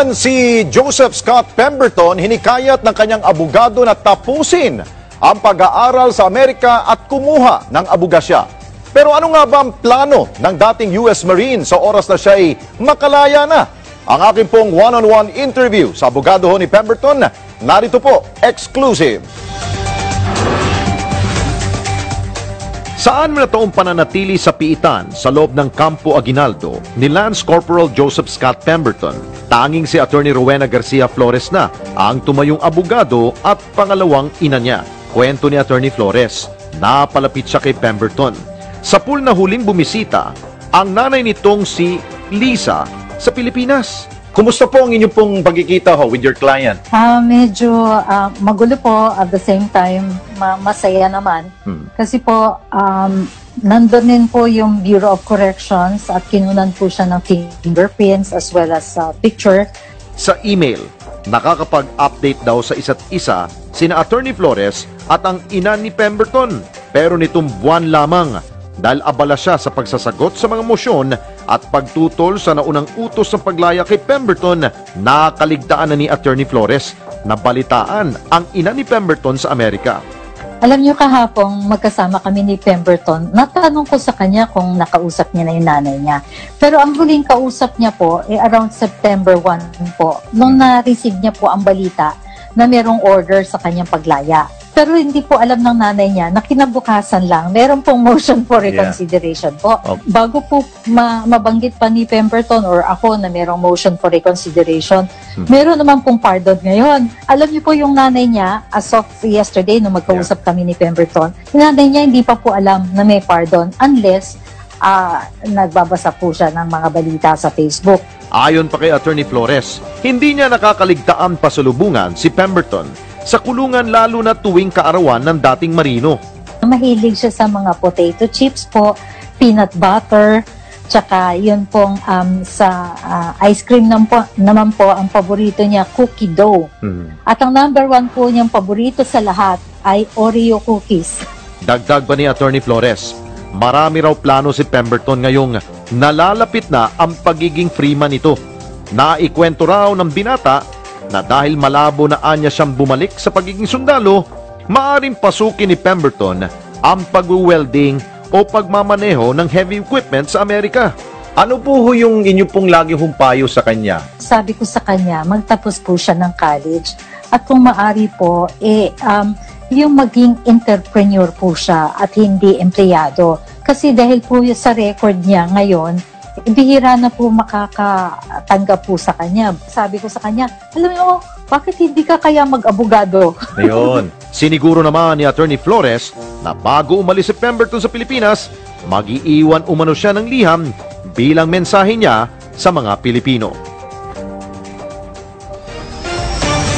naman si Joseph Scott Pemberton hinikayat ng kanyang abogado na tapusin ang pag-aaral sa Amerika at kumuha ng abogasya. Pero ano nga ba ang plano ng dating US Marine sa oras na siya ay makalaya na? Ang aking pong one-on-one interview sa abogado ni Pemberton, narito po, exclusive. Saan mo na taong pananatili sa piitan sa loob ng Campo Aguinaldo ni Lance Corporal Joseph Scott Pemberton? Tanging si Attorney Rowena Garcia Flores na ang tumayong abogado at pangalawang ina niya. Kwento ni Attorney Flores, napalapit siya kay Pemberton. Sa pool na huling bumisita, ang nanay nitong si Lisa sa Pilipinas. Kumusta po ang inyong pong pagkikita with your client? Medyo magulo po, at the same time masaya naman. Kasi po nandun din po yung Bureau of Corrections at kinunan po siya ng fingerprints as well as picture. Sa email, nakakapag-update daw sa isa't isa sina Attorney Flores at ang ina ni Pemberton. Pero nitong buwan lamang, dahil abala siya sa pagsasagot sa mga mosyon at pagtutol sa naunang utos ng paglaya kay Pemberton, nakaligtaan na ni Attorney Flores na balitaan ang ina ni Pemberton sa Amerika. Alam niyo, kahapon magkasama kami ni Pemberton, natanong ko sa kanya kung nakausap niya na yung nanay niya. Pero ang huling kausap niya po around September 1 po, nung na-receive niya po ang balita na merong order sa kanyang paglaya. Pero hindi po alam ng nanay niya na kinabukasan lang, meron pong motion for reconsideration po. Bago po mabanggit pa ni Pemberton or ako na merong motion for reconsideration, meron naman pong pardon ngayon. Alam niyo po yung nanay niya, as of yesterday, nung magkausap kami ni Pemberton, yung nanay niya hindi pa po alam na may pardon unless nagbabasa po siya ng mga balita sa Facebook. Ayon pa kay Attorney Flores, hindi niya nakakaligtaan pasalubungan si Pemberton sa kulungan, lalo na tuwing kaarawan ng dating marino. Mahilig siya sa mga potato chips po, peanut butter, tsaka yun pong sa ice cream naman po, ang paborito niya, cookie dough. At ang number 1 po niyang paborito sa lahat ay Oreo cookies. Dagdag pa ni Attorney Flores, marami raw plano si Pemberton ngayong nalalapit na ang pagiging freeman nito. Naikwento raw ng binata na dahil malabo na anya siyang bumalik sa pagiging sundalo, maaring pasukin ni Pemberton ang pag-welding o pagmamaneho ng heavy equipment sa Amerika. Ano po yung inyo pong lagi humpayo sa kanya? Sabi ko sa kanya, magtapos po siya ng college at kung maaari po, yung maging entrepreneur po siya at hindi empleyado. Kasi dahil po sa record niya ngayon, bihira na po makakatanggap po sa kanya. Sabi ko sa kanya, alam mo, bakit hindi ka kaya mag-abogado? Ayun. Siniguro naman ni Attorney Flores na bago umalis si Pemberton sa Pilipinas, mag-iiwan umano siya ng liham bilang mensahe niya sa mga Pilipino.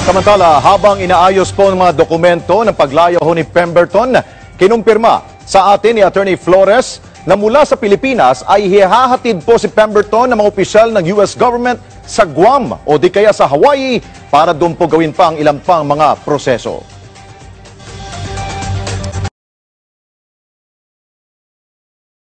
Samantala, habang inaayos po ng mga dokumento ng paglaya ni Pemberton, kinumpirma sa atin ni Attorney Flores na mula sa Pilipinas ay hihahatid po si Pemberton ng mga opisyal ng US government sa Guam o di kaya sa Hawaii para doon po gawin pa ang ilang pang mga proseso.